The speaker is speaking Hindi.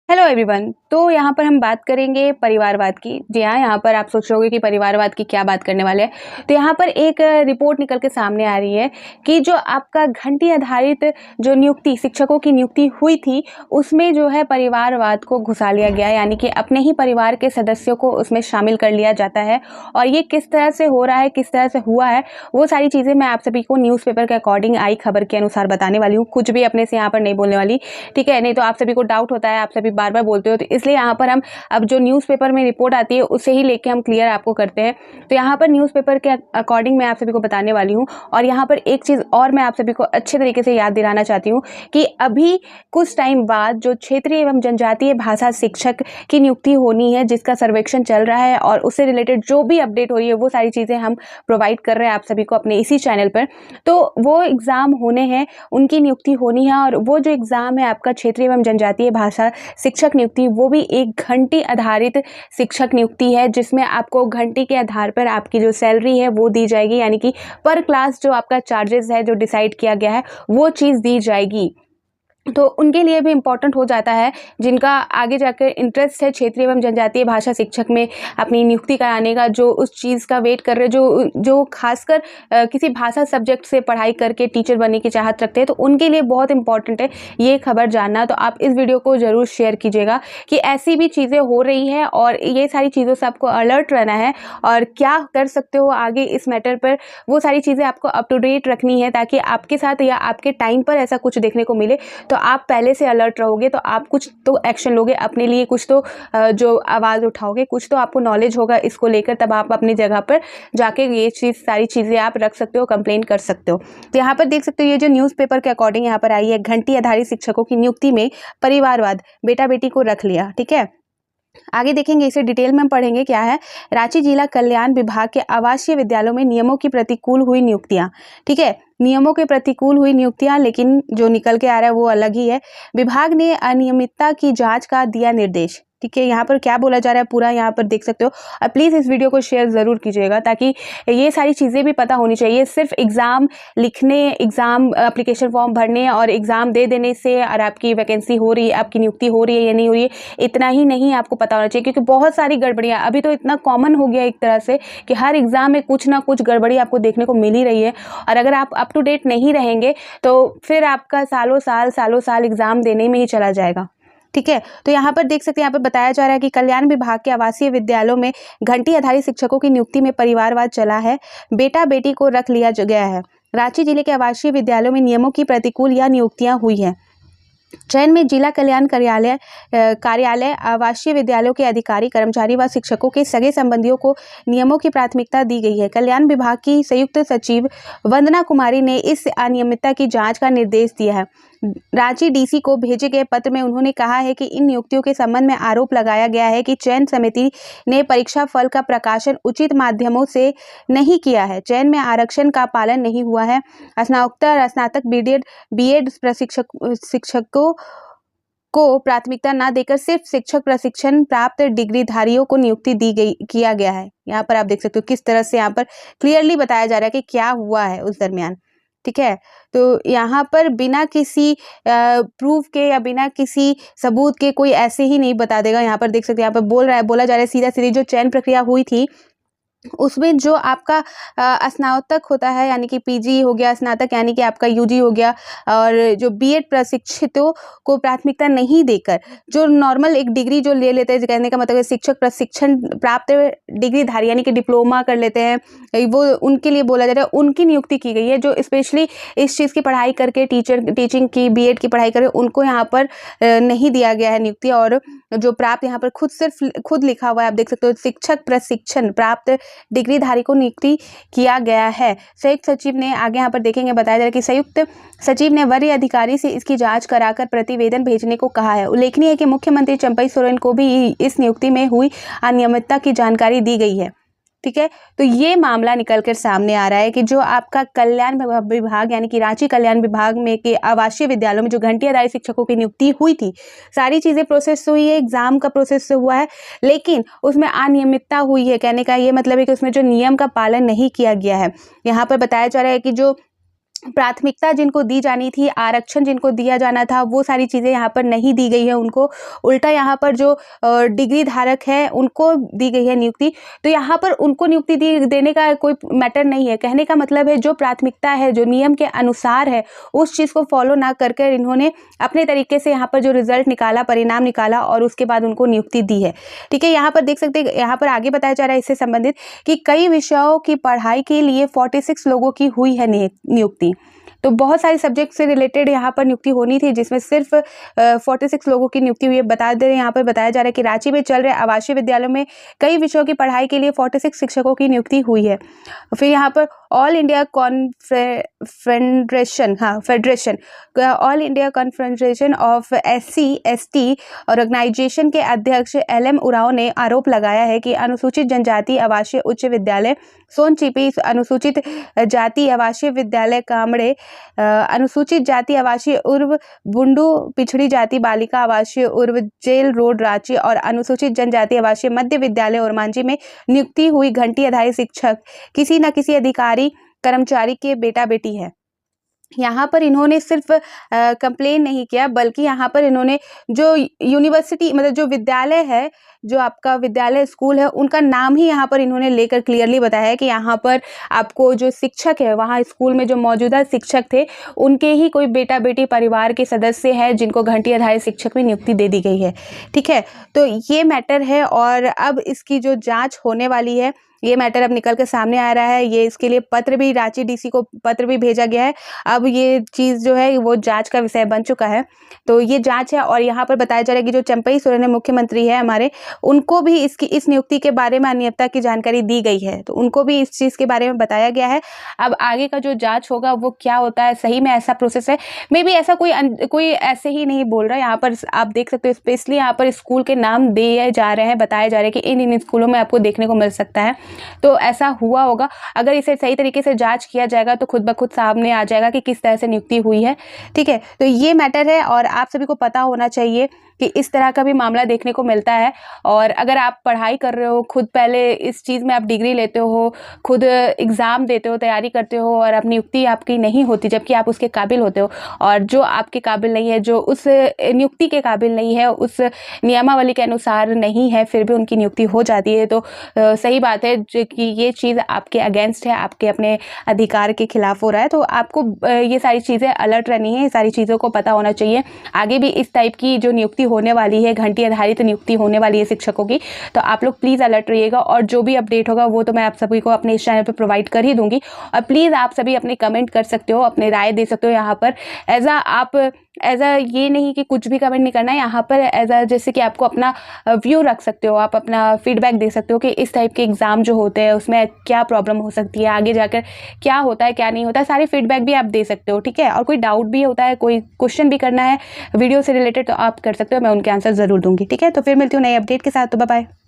Hello everyone. तो यहाँ पर हम बात करेंगे परिवारवाद की। जी हाँ, यहाँ पर आप सोच रहे होंगे कि परिवारवाद की क्या बात करने वाले हैं। तो यहाँ पर एक रिपोर्ट निकल के सामने आ रही है कि जो आपका घंटी आधारित जो नियुक्ति शिक्षकों की नियुक्ति हुई थी, उसमें जो है परिवारवाद को घुसा लिया गया, यानी कि अपने ही परिवार के सदस्यों को उसमें शामिल कर लिया जाता है। और ये किस तरह से हो रहा है, किस तरह से हुआ है, वो सारी चीज़ें मैं आप सभी को न्यूज़पेपर के अकॉर्डिंग आई खबर के अनुसार बताने वाली हूँ। कुछ भी अपने से यहाँ पर नहीं बोलने वाली, ठीक है? नहीं तो आप सभी को डाउट होता है, आप सभी बार-बार बोलते हो, तो इसलिए यहाँ पर हम अब जो न्यूज़पेपर में रिपोर्ट आती है उसे ही लेके हम क्लियर आपको करते हैं। तो यहाँ पर न्यूज़पेपर के अकॉर्डिंग मैं आप सभी को बताने वाली हूँ। और यहाँ पर एक चीज़ और मैं आप सभी को अच्छे तरीके से याद दिलाना चाहती हूँ कि अभी कुछ टाइम बाद जो क्षेत्रीय एवं जनजातीय भाषा शिक्षक की नियुक्ति होनी है, जिसका सर्वेक्षण चल रहा है और उससे रिलेटेड जो भी अपडेट हो रही है वो सारी चीज़ें हम प्रोवाइड कर रहे हैं आप सभी को अपने इसी चैनल पर। तो वो एग्ज़ाम होने हैं, उनकी नियुक्ति होनी है। और वो जो एग्ज़ाम है आपका क्षेत्रीय एवं जनजातीय भाषा शिक्षक नियुक्ति, वो भी एक घंटी आधारित शिक्षक नियुक्ति है, जिसमें आपको घंटी के आधार पर आपकी जो सैलरी है वो दी जाएगी, यानी कि पर क्लास जो आपका चार्जेस है जो डिसाइड किया गया है वो चीज़ दी जाएगी। तो उनके लिए भी इम्पॉर्टेंट हो जाता है जिनका आगे जाकर इंटरेस्ट है क्षेत्रीय एवं जनजातीय भाषा शिक्षक में अपनी नियुक्ति कराने का, जो उस चीज़ का वेट कर रहे, जो खासकर किसी भाषा सब्जेक्ट से पढ़ाई करके टीचर बनने की चाहत रखते हैं, तो उनके लिए बहुत इंपॉर्टेंट है ये खबर जानना। तो आप इस वीडियो को ज़रूर शेयर कीजिएगा कि ऐसी भी चीज़ें हो रही हैं और ये सारी चीज़ों से आपको अलर्ट रहना है और क्या कर सकते हो आगे इस मैटर पर, वो सारी चीज़ें आपको अप टू डेट रखनी है, ताकि आपके साथ या आपके टाइम पर ऐसा कुछ देखने को मिले तो आप पहले से अलर्ट रहोगे, तो आप कुछ तो एक्शन लोगे अपने लिए, कुछ तो जो आवाज़ उठाओगे, कुछ तो आपको नॉलेज होगा इसको लेकर, तब आप अपनी जगह पर जाके ये सारी चीज़ें आप रख सकते हो, कंप्लेन कर सकते हो। तो यहाँ पर देख सकते हो ये जो न्यूज़पेपर के अकॉर्डिंग यहाँ पर आई है, घंटी आधारित शिक्षकों की नियुक्ति में परिवारवाद, बेटा बेटी को रख लिया। ठीक है, आगे देखेंगे, इसे डिटेल में हम पढ़ेंगे। क्या है, रांची जिला कल्याण विभाग के आवासीय विद्यालयों में नियमों की प्रतिकूल हुई नियुक्तियां। ठीक है, नियमों के प्रतिकूल हुई नियुक्तियां, लेकिन जो निकल के आ रहा है वो अलग ही है। विभाग ने अनियमितता की जांच का दिया निर्देश। ठीक है, यहाँ पर क्या बोला जा रहा है पूरा यहाँ पर देख सकते हो। और प्लीज़ इस वीडियो को शेयर ज़रूर कीजिएगा, ताकि ये सारी चीज़ें भी पता होनी चाहिए। सिर्फ एग्ज़ाम लिखने, एग्ज़ाम एप्लीकेशन फॉर्म भरने और एग्ज़ाम दे देने से और आपकी वैकेंसी हो रही है, आपकी नियुक्ति हो रही है या नहीं हो रही है, इतना ही नहीं आपको पता होना चाहिए, क्योंकि बहुत सारी गड़बड़ियाँ अभी तो इतना कॉमन हो गया एक तरह से कि हर एग्ज़ाम में कुछ ना कुछ गड़बड़ी आपको देखने को मिल ही रही है। और अगर आप अप टू डेट नहीं रहेंगे तो फिर आपका सालों साल एग्ज़ाम देने में ही चला जाएगा। ठीक है, तो यहाँ पर देख सकते हैं, यहाँ पर बताया जा रहा है कि कल्याण विभाग के आवासीय विद्यालयों में घंटी आधारित शिक्षकों की नियुक्ति में परिवारवाद चला है, बेटा बेटी को रख लिया गया है। रांची जिले के आवासीय विद्यालयों में नियमों की प्रतिकूल यह नियुक्तियां हुई हैं। चयन में जिला कल्याण कार्यालय आवासीय विद्यालयों के अधिकारी, कर्मचारी व शिक्षकों के सगे संबंधियों को नियमों की प्राथमिकता दी गई है। कल्याण विभाग की संयुक्त सचिव वंदना कुमारी ने इस अनियमितता की जांच का निर्देश दिया है। रांची डीसी को भेजे गए पत्र में उन्होंने कहा है कि इन नियुक्तियों के संबंध में आरोप लगाया गया है कि चयन समिति ने परीक्षा फल का प्रकाशन उचित माध्यमों से नहीं किया है, चयन में आरक्षण का पालन नहीं हुआ है, स्नातकोत्तर, स्नातक, बीएड शिक्षकों को प्राथमिकता न देकर सिर्फ शिक्षक प्रशिक्षण प्राप्त डिग्रीधारियों को नियुक्ति किया गया है। यहाँ पर आप देख सकते हो किस तरह से यहाँ पर क्लियरली बताया जा रहा है कि क्या हुआ है उस दरमियान। ठीक है, तो यहाँ पर बिना किसी प्रूफ के या बिना किसी सबूत के कोई ऐसे ही नहीं बता देगा। यहाँ पर देख सकते हैं, यहाँ पर बोला जा रहा है सीधा सीधी जो चयन प्रक्रिया हुई थी उसमें जो आपका स्नातक होता है, यानी कि पीजी हो गया, स्नातक यानी कि आपका यूजी हो गया, और जो बीएड प्रशिक्षितों को प्राथमिकता नहीं देकर जो नॉर्मल एक डिग्री जो ले लेते हैं, कहने का मतलब है शिक्षक प्रशिक्षण प्राप्त डिग्रीधारी यानी कि डिप्लोमा कर लेते हैं, वो उनके लिए बोला जा रहा है, उनकी नियुक्ति की गई है। जो स्पेशली इस चीज़ की पढ़ाई करके टीचिंग की बीएड की पढ़ाई करे, उनको यहाँ पर नहीं दिया गया है नियुक्ति। और जो प्राप्त यहाँ पर खुद लिखा हुआ है, आप देख सकते हो, शिक्षक प्रशिक्षण प्राप्त डिग्रीधारी को नियुक्ति किया गया है। संयुक्त सचिव ने आगे यहाँ पर देखेंगे, बताया जा रहा है कि संयुक्त सचिव ने वरीय अधिकारी से इसकी जांच कराकर प्रतिवेदन भेजने को कहा है। उल्लेखनीय है कि मुख्यमंत्री चंपई सोरेन को भी इस नियुक्ति में हुई अनियमितता की जानकारी दी गई है। ठीक है, तो ये मामला निकल कर सामने आ रहा है कि जो आपका कल्याण विभाग यानी कि रांची कल्याण विभाग में के आवासीय विद्यालयों में जो घंटी आधारित शिक्षकों की नियुक्ति हुई थी, सारी चीज़ें प्रोसेस हुई है, एग्जाम का प्रोसेस से हुआ है, लेकिन उसमें अनियमितता हुई है। कहने का ये मतलब है कि उसमें जो नियम का पालन नहीं किया गया है। यहाँ पर बताया जा रहा है कि जो प्राथमिकता जिनको दी जानी थी, आरक्षण जिनको दिया जाना था, वो सारी चीज़ें यहाँ पर नहीं दी गई है उनको। उल्टा यहाँ पर जो डिग्री धारक है उनको दी गई है नियुक्ति। तो यहाँ पर उनको नियुक्ति देने का कोई मैटर नहीं है। कहने का मतलब है जो प्राथमिकता है, जो नियम के अनुसार है, उस चीज़ को फॉलो ना कर कर इन्होंने अपने तरीके से यहाँ पर जो रिजल्ट निकाला, परिणाम निकाला और उसके बाद उनको नियुक्ति दी है। ठीक है, यहाँ पर देख सकते हैं, यहाँ पर आगे बताया जा रहा है इससे संबंधित कि कई विषयों की पढ़ाई के लिए 46 लोगों की हुई है नियुक्ति। तो बहुत सारे सब्जेक्ट से रिलेटेड यहाँ पर नियुक्ति होनी थी, जिसमें सिर्फ 46 लोगों की नियुक्ति हुई है। बता दे रहे हैं, यहाँ पर बताया जा रहा है कि रांची में चल रहे आवासीय विद्यालयों में कई विषयों की पढ़ाई के लिए 46 शिक्षकों की नियुक्ति हुई है। फिर यहाँ पर all India federation all India confederation of SC/ST organisation के अध्यक्ष LM उरांव ने आरोप लगाया है कि अनुसूचित जनजाति आवासीय उच्च विद्यालय सोनचिपी, अनुसूचित जाति आवासीय विद्यालय कामड़े, अनुसूचित जाति आवासीय उर्व बुंडू, पिछड़ी जाति बालिका आवासीय उर्व जेल रोड रांची और अनुसूचित जनजाति आवासीय मध्य विद्यालय ओरमांझी में नियुक्ति हुई घंटी आधारित शिक्षक किसी न किसी अधिकारी कर्मचारी के बेटा बेटी है। यहाँ पर इन्होंने सिर्फ कंप्लेन नहीं किया, बल्कि यहाँ पर इन्होंने जो यूनिवर्सिटी मतलब जो विद्यालय है, जो आपका विद्यालय स्कूल है, उनका नाम ही यहाँ पर इन्होंने लेकर क्लियरली बताया है कि यहाँ पर आपको जो शिक्षक है, वहाँ स्कूल में जो मौजूदा शिक्षक थे, उनके ही कोई बेटा बेटी परिवार के सदस्य हैं जिनको घंटी आधारित शिक्षक में नियुक्ति दे दी गई है। ठीक है, तो ये मैटर है और अब इसकी जो जाँच होने वाली है, ये मैटर अब निकल के सामने आ रहा है। ये इसके लिए पत्र भी रांची DC को पत्र भी भेजा गया है। अब ये चीज़ जो है वो जांच का विषय बन चुका है। तो ये जांच है और यहाँ पर बताया जा रहा है कि जो चंपई सोरेन मुख्यमंत्री है हमारे, उनको भी इस नियुक्ति के बारे में अनियमितता की जानकारी दी गई है। तो उनको भी इस चीज़ के बारे में बताया गया है। अब आगे का जो जाँच होगा वो क्या होता है, सही में ऐसा प्रोसेस है, मे बी ऐसा कोई ऐसे ही नहीं बोल रहा है। यहाँ पर आप देख सकते हो, स्पेशली यहाँ पर स्कूल के नाम दिए जा रहे हैं, बताया जा रहा है कि इन स्कूलों में आपको देखने को मिल सकता है। तो ऐसा हुआ होगा। अगर इसे सही तरीके से जांच किया जाएगा तो खुद ब खुद सामने आ जाएगा कि किस तरह से नियुक्ति हुई है। ठीक है, तो ये मैटर है और आप सभी को पता होना चाहिए कि इस तरह का भी मामला देखने को मिलता है। और अगर आप पढ़ाई कर रहे हो, खुद पहले इस चीज़ में आप डिग्री लेते हो, खुद एग्ज़ाम देते हो, तैयारी करते हो और अब नियुक्ति आपकी नहीं होती जबकि आप उसके काबिल होते हो, और जो आपके काबिल नहीं है, जो उस नियुक्ति के काबिल नहीं है, उस नियमावली के अनुसार नहीं है, फिर भी उनकी नियुक्ति हो जाती है, तो सही बात है कि ये चीज़ आपके अगेंस्ट है, आपके अपने अधिकार के खिलाफ हो रहा है। तो आपको ये सारी चीज़ें अलर्ट रहनी है, ये सारी चीज़ों को पता होना चाहिए। आगे भी इस टाइप की जो नियुक्ति होने वाली है, घंटी आधारित नियुक्ति होने वाली है शिक्षकों की, तो आप लोग प्लीज़ अलर्ट रहिएगा और जो भी अपडेट होगा वो तो मैं आप सभी को अपने इस चैनल पर प्रोवाइड कर ही दूंगी। और प्लीज़ आप सभी अपने कमेंट कर सकते हो, अपने राय दे सकते हो यहाँ पर। एज अ ये नहीं कि कुछ भी कमेंट नहीं करना है, यहाँ पर एज अ जैसे कि आपको अपना व्यू रख सकते हो, आप अपना फीडबैक दे सकते हो कि इस टाइप के एग्ज़ाम जो होते हैं उसमें क्या प्रॉब्लम हो सकती है, आगे जाकर क्या होता है क्या नहीं होता है, सारे फीडबैक भी आप दे सकते हो। ठीक है, और कोई डाउट भी होता है, कोई क्वेश्चन भी करना है वीडियो से रिलेटेड, तो आप कर सकते हो, मैं उनके आंसर ज़रूर दूंगी। ठीक है, तो फिर मिलती हूँ नई अपडेट के साथ। तो बाय बाय।